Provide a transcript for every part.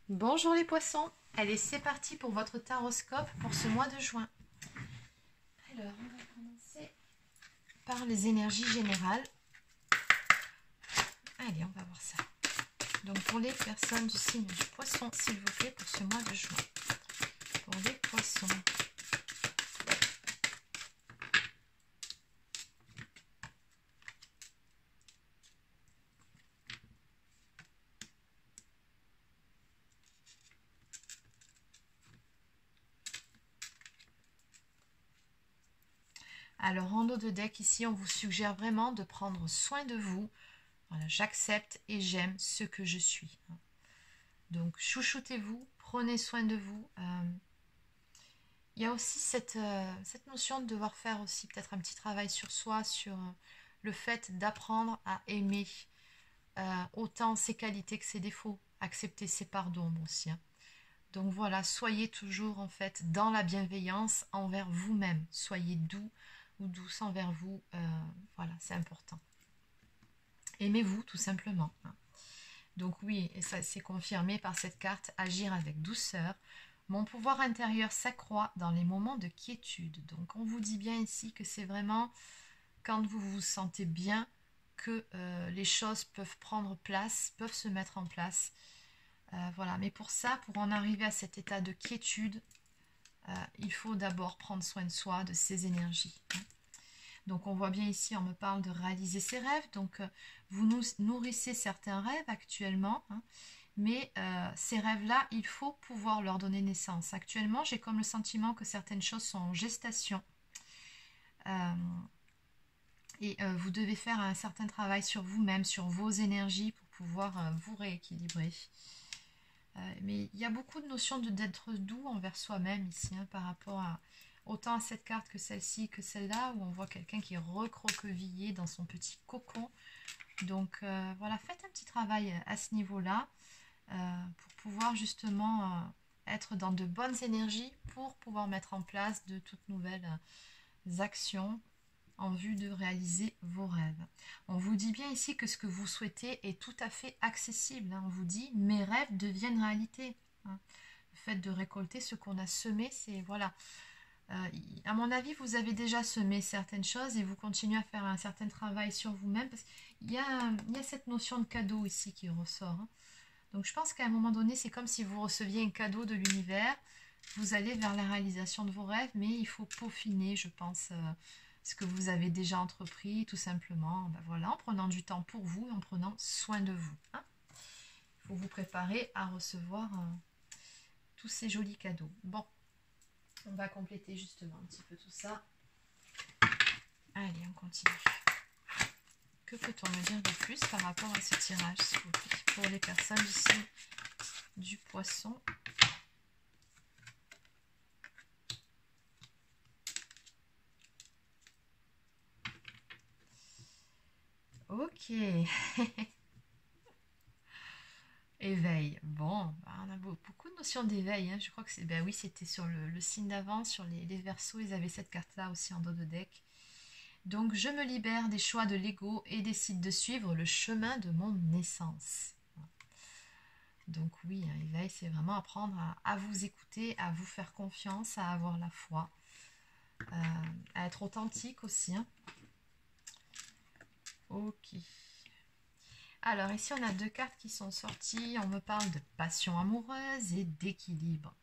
Bonjour les poissons, allez c'est parti pour votre taroscope pour ce mois de juin. Alors on va commencer par les énergies générales. Allez on va voir ça. Donc pour les personnes du signe du poisson s'il vous plaît pour ce mois de juin. Pour les poissons. Alors en dos de deck ici on vous suggère vraiment de prendre soin de vous. Voilà, j'accepte et j'aime ce que je suis. Donc chouchoutez-vous, prenez soin de vous. Il y a aussi cette notion de devoir faire aussi peut-être un petit travail sur soi, sur le fait d'apprendre à aimer autant ses qualités que ses défauts, accepter ses parts d'ombre aussi. Donc voilà, soyez toujours en fait dans la bienveillance envers vous-même. Soyez doux ou douce envers vous. Voilà, c'est important. Aimez-vous tout simplement. Donc oui, et ça c'est confirmé par cette carte, agir avec douceur. Mon pouvoir intérieur s'accroît dans les moments de quiétude. Donc on vous dit bien ici que c'est vraiment quand vous vous sentez bien que les choses peuvent prendre place, peuvent se mettre en place. Voilà, mais pour ça, pour en arriver à cet état de quiétude, il faut d'abord prendre soin de soi, de ses énergies. Donc on voit bien ici, on me parle de réaliser ses rêves. Donc vous nourrissez certains rêves actuellement, mais ces rêves-là, il faut pouvoir leur donner naissance. Actuellement, j'ai comme le sentiment que certaines choses sont en gestation. Et vous devez faire un certain travail sur vous-même, sur vos énergies pour pouvoir vous rééquilibrer. Mais il y a beaucoup de notions d'être doux envers soi-même ici, par rapport à autant à cette carte que celle-ci, que celle-là, où on voit quelqu'un qui est recroquevillé dans son petit cocon. Donc voilà, faites un petit travail à ce niveau-là pour pouvoir justement être dans de bonnes énergies pour pouvoir mettre en place de toutes nouvelles actions en vue de réaliser vos rêves. On vous dit bien ici que ce que vous souhaitez est tout à fait accessible. On vous dit, mes rêves deviennent réalité. Le fait de récolter ce qu'on a semé, c'est voilà. À mon avis, vous avez déjà semé certaines choses et vous continuez à faire un certain travail sur vous-même parce qu'il y a cette notion de cadeau ici qui ressort. Donc je pense qu'à un moment donné, c'est comme si vous receviez un cadeau de l'univers. Vous allez vers la réalisation de vos rêves, mais il faut peaufiner, je pense, ce que vous avez déjà entrepris, tout simplement. Ben voilà, en prenant du temps pour vous et en prenant soin de vous. Il faut vous préparer à recevoir tous ces jolis cadeaux. Bon, on va compléter justement un petit peu tout ça. Allez, on continue. Que peut-on me dire de plus par rapport à ce tirage, s'il vous plaît, pour les personnes ici du poisson? Ok. Éveil. Bon, on a beaucoup de notions d'éveil. Je crois que c'est. Ben oui, c'était sur le signe d'avant, sur les Verseaux, ils avaient cette carte-là aussi en dos de deck. Donc, je me libère des choix de l'ego et décide de suivre le chemin de mon naissance. Donc oui, éveil, c'est vraiment apprendre à vous écouter, à vous faire confiance, à avoir la foi, à être authentique aussi. Ok. Alors ici, on a deux cartes qui sont sorties. On me parle de passion amoureuse et d'équilibre.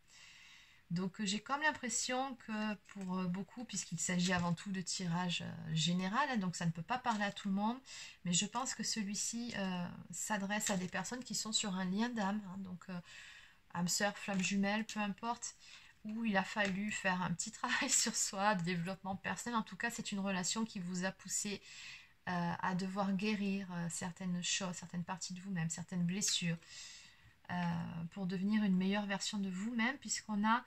Donc j'ai comme l'impression que pour beaucoup, puisqu'il s'agit avant tout de tirage général, donc ça ne peut pas parler à tout le monde, mais je pense que celui-ci s'adresse à des personnes qui sont sur un lien d'âme, donc âme sœur, flamme jumelle, peu importe, où il a fallu faire un petit travail sur soi, de développement personnel. En tout cas, c'est une relation qui vous a poussé à devoir guérir certaines choses, certaines parties de vous-même, certaines blessures, pour devenir une meilleure version de vous-même, puisqu'on a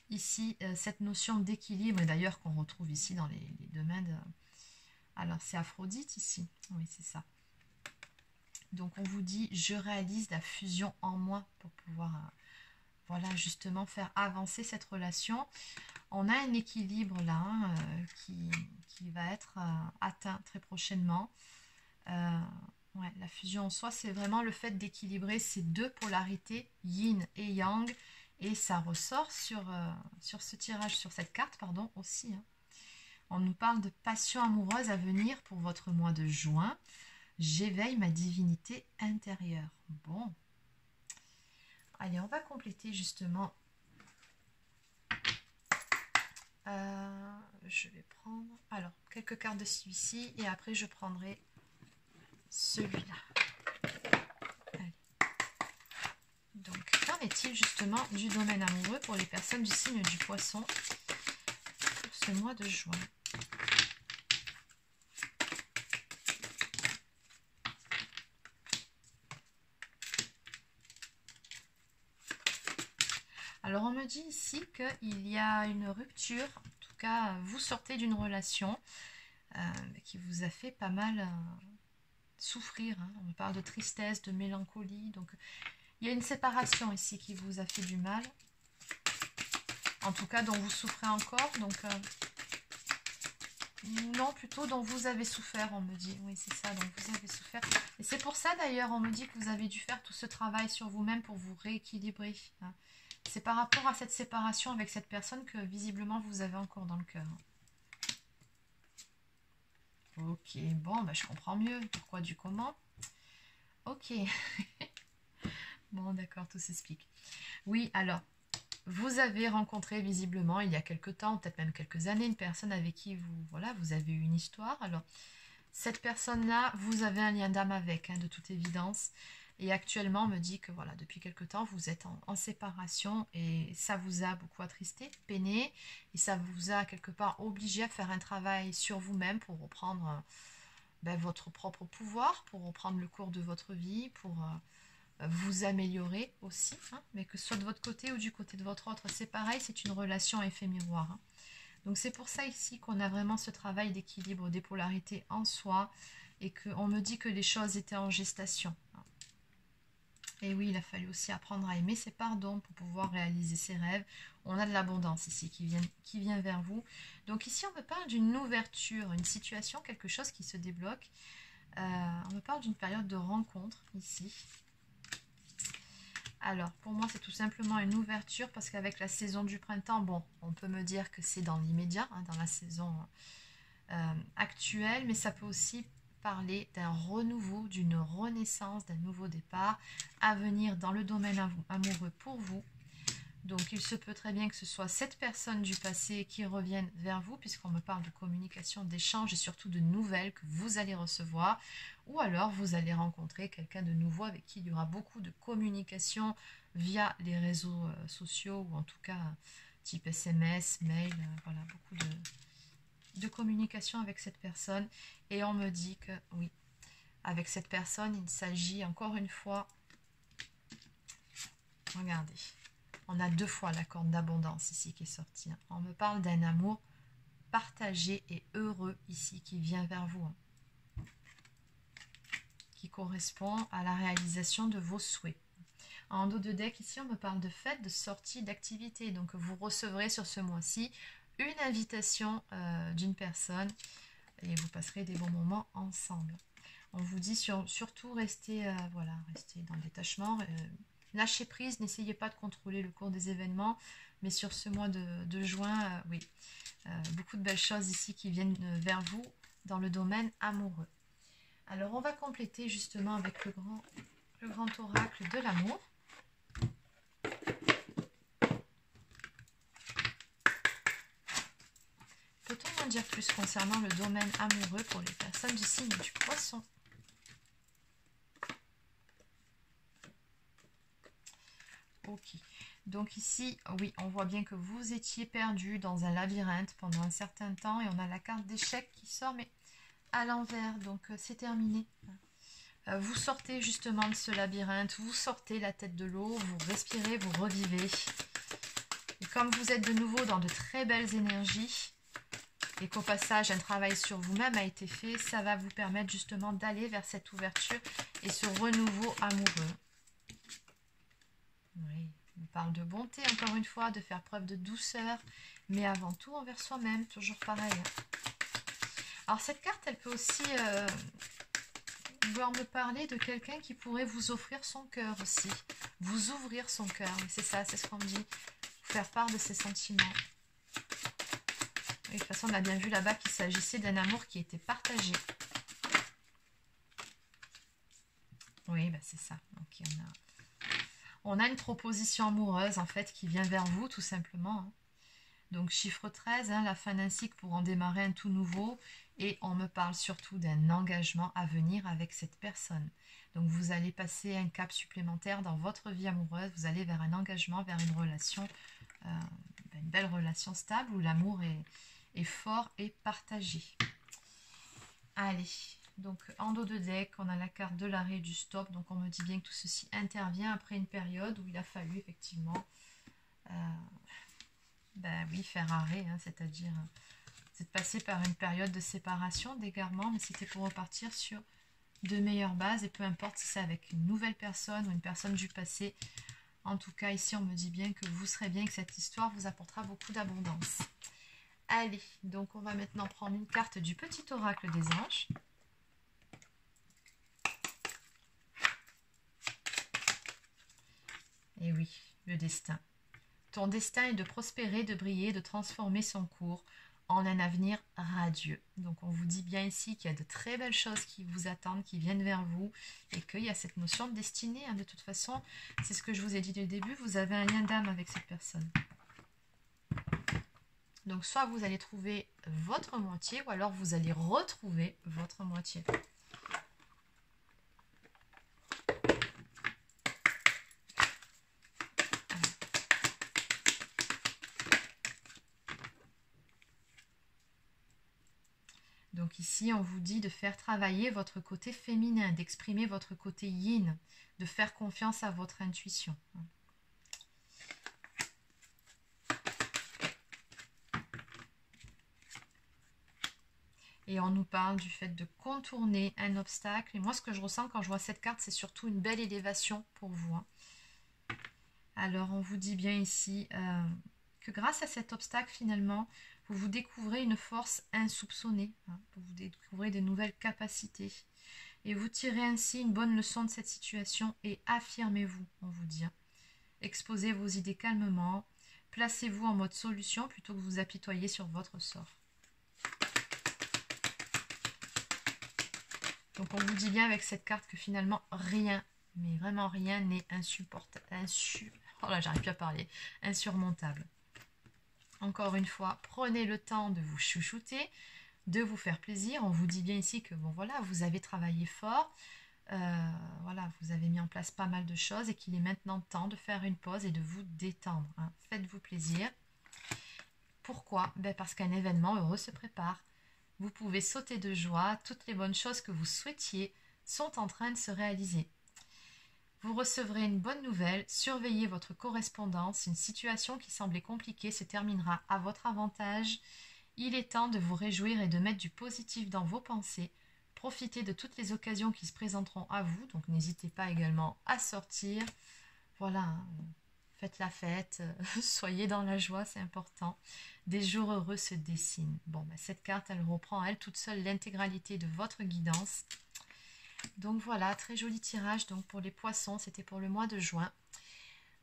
ici cette notion d'équilibre, et d'ailleurs qu'on retrouve ici dans les domaines de... Alors c'est Aphrodite ici, oui c'est ça. Donc on vous dit, je réalise la fusion en moi pour pouvoir voilà justement faire avancer cette relation. On a un équilibre là qui va être atteint très prochainement. Ouais, la fusion en soi, c'est vraiment le fait d'équilibrer ces deux polarités, yin et yang. Et ça ressort sur ce tirage, sur cette carte, pardon, aussi. Hein. On nous parle de passion amoureuse à venir pour votre mois de juin. J'éveille ma divinité intérieure. Bon. Allez, on va compléter justement. Je vais prendre alors quelques cartes de celui-ci et après je prendrai celui-là. Donc, qu'en est-il justement du domaine amoureux pour les personnes du signe du poisson pour ce mois de juin? Alors, on me dit ici qu'il y a une rupture, en tout cas, vous sortez d'une relation qui vous a fait pas mal souffrir. Hein. On me parle de tristesse, de mélancolie, donc il y a une séparation ici qui vous a fait du mal. En tout cas, dont vous souffrez encore. Donc, non, plutôt dont vous avez souffert, on me dit. Oui, c'est ça, dont vous avez souffert. Et c'est pour ça, d'ailleurs, on me dit que vous avez dû faire tout ce travail sur vous-même pour vous rééquilibrer. Hein. C'est par rapport à cette séparation avec cette personne que, visiblement, vous avez encore dans le cœur. Ok, bon, bah, je comprends mieux. Pourquoi du comment. Ok. Bon, d'accord, tout s'explique. Oui, alors, vous avez rencontré visiblement il y a quelque temps, peut-être même quelques années, une personne avec qui vous avez eu une histoire. Alors, cette personne-là, vous avez un lien d'âme avec, hein, de toute évidence. Et actuellement, on me dit que voilà, depuis quelque temps, vous êtes en séparation et ça vous a beaucoup attristé, peiné. Et ça vous a quelque part obligé à faire un travail sur vous-même pour reprendre votre propre pouvoir, pour reprendre le cours de votre vie, pour vous améliorer aussi, hein, mais que ce soit de votre côté ou du côté de votre autre, c'est pareil, c'est une relation effet miroir. Hein. Donc c'est pour ça ici qu'on a vraiment ce travail d'équilibre des polarités en soi et qu'on me dit que les choses étaient en gestation. Hein. Et oui, il a fallu aussi apprendre à aimer ses pardons pour pouvoir réaliser ses rêves. On a de l'abondance ici qui vient vers vous. Donc ici, on me parle d'une ouverture, une situation, quelque chose qui se débloque. On me parle d'une période de rencontre ici. Alors, pour moi, c'est tout simplement une ouverture parce qu'avec la saison du printemps, bon, on peut me dire que c'est dans l'immédiat, hein, dans la saison actuelle, mais ça peut aussi parler d'un renouveau, d'une renaissance, d'un nouveau départ à venir dans le domaine amoureux pour vous. Donc, il se peut très bien que ce soit cette personne du passé qui revienne vers vous, puisqu'on me parle de communication, d'échange et surtout de nouvelles que vous allez recevoir. Ou alors, vous allez rencontrer quelqu'un de nouveau avec qui il y aura beaucoup de communication via les réseaux sociaux, ou en tout cas type SMS, mail, voilà, beaucoup de communication avec cette personne. Et on me dit que, oui, avec cette personne, il s'agit encore une fois, regardez, on a deux fois la corde d'abondance ici qui est sortie. Hein. On me parle d'un amour partagé et heureux ici qui vient vers vous. Hein. Qui correspond à la réalisation de vos souhaits. En dos de deck, ici, on me parle de fête, de sortie, d'activité. Donc, vous recevrez sur ce mois-ci une invitation d'une personne et vous passerez des bons moments ensemble. On vous dit surtout restez dans le détachement. Lâchez prise, n'essayez pas de contrôler le cours des événements, mais sur ce mois de juin, oui, beaucoup de belles choses ici qui viennent vers vous dans le domaine amoureux. Alors, on va compléter justement avec le grand oracle de l'amour. Peut-on en dire plus concernant le domaine amoureux pour les personnes du signe du poisson? Ok, donc ici, oui, on voit bien que vous étiez perdu dans un labyrinthe pendant un certain temps et on a la carte d'échec qui sort, mais à l'envers, donc c'est terminé. Vous sortez justement de ce labyrinthe, vous sortez la tête de l'eau, vous respirez, vous revivez. Et comme vous êtes de nouveau dans de très belles énergies, et qu'au passage un travail sur vous-même a été fait, ça va vous permettre justement d'aller vers cette ouverture et ce renouveau amoureux. Oui, on parle de bonté encore une fois, de faire preuve de douceur, mais avant tout envers soi-même, toujours pareil. Alors cette carte, elle peut aussi vouloir me parler de quelqu'un qui pourrait vous offrir son cœur aussi. Vous ouvrir son cœur. C'est ça, c'est ce qu'on me dit. Faire part de ses sentiments. Et de toute façon, on a bien vu là-bas qu'il s'agissait d'un amour qui était partagé. Oui, bah c'est ça. Donc, on a une proposition amoureuse, en fait, qui vient vers vous, tout simplement. Donc, chiffre 13, la fin d'un cycle pour en démarrer un tout nouveau. Et on me parle surtout d'un engagement à venir avec cette personne. Donc, vous allez passer un cap supplémentaire dans votre vie amoureuse. Vous allez vers un engagement, vers une relation, une belle relation stable où l'amour est fort et partagé. Allez, donc en dos de deck, on a la carte de l'arrêt du stop. Donc, on me dit bien que tout ceci intervient après une période où il a fallu effectivement faire arrêt, c'est-à-dire c'est de passer par une période de séparation, d'égarement, mais c'était pour repartir sur de meilleures bases, et peu importe si c'est avec une nouvelle personne ou une personne du passé. En tout cas, ici, on me dit bien que vous serez bien, que cette histoire vous apportera beaucoup d'abondance. Allez, donc on va maintenant prendre une carte du petit oracle des anges. Et oui, le destin. Ton destin est de prospérer, de briller, de transformer son cours en un avenir radieux. Donc on vous dit bien ici qu'il y a de très belles choses qui vous attendent, qui viennent vers vous, et qu'il y a cette notion de destinée. De toute façon, c'est ce que je vous ai dit dès le début, vous avez un lien d'âme avec cette personne. Donc soit vous allez trouver votre moitié, ou alors vous allez retrouver votre moitié. Donc ici, on vous dit de faire travailler votre côté féminin, d'exprimer votre côté yin, de faire confiance à votre intuition. Et on nous parle du fait de contourner un obstacle. Et moi, ce que je ressens quand je vois cette carte, c'est surtout une belle élévation pour vous. Alors, on vous dit bien ici que grâce à cet obstacle, finalement, vous découvrez une force insoupçonnée. Vous découvrez de nouvelles capacités. Et vous tirez ainsi une bonne leçon de cette situation et affirmez-vous, on vous dit. Exposez vos idées calmement. Placez-vous en mode solution plutôt que vous apitoyer sur votre sort. Donc on vous dit bien avec cette carte que finalement rien, mais vraiment rien n'est insupportable. Oh là, j'arrive plus à parler. Insurmontable. Encore une fois, prenez le temps de vous chouchouter, de vous faire plaisir. On vous dit bien ici que bon voilà, vous avez travaillé fort, voilà, vous avez mis en place pas mal de choses et qu'il est maintenant temps de faire une pause et de vous détendre. Faites-vous plaisir. Pourquoi? Parce qu'un événement heureux se prépare. Vous pouvez sauter de joie, toutes les bonnes choses que vous souhaitiez sont en train de se réaliser. Vous recevrez une bonne nouvelle, surveillez votre correspondance, une situation qui semblait compliquée se terminera à votre avantage. Il est temps de vous réjouir et de mettre du positif dans vos pensées. Profitez de toutes les occasions qui se présenteront à vous, donc n'hésitez pas également à sortir. Voilà, faites la fête, soyez dans la joie, c'est important. Des jours heureux se dessinent. Bon, cette carte, elle reprend elle toute seule l'intégralité de votre guidance. Donc voilà, très joli tirage donc pour les poissons, c'était pour le mois de juin.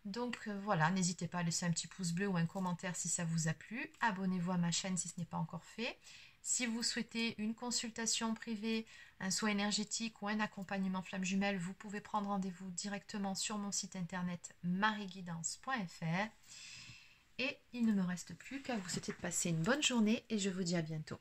Donc voilà, n'hésitez pas à laisser un petit pouce bleu ou un commentaire si ça vous a plu. Abonnez-vous à ma chaîne si ce n'est pas encore fait. Si vous souhaitez une consultation privée, un soin énergétique ou un accompagnement flamme jumelle, vous pouvez prendre rendez-vous directement sur mon site internet marieguidance.fr. Et il ne me reste plus qu'à vous souhaiter de passer une bonne journée et je vous dis à bientôt.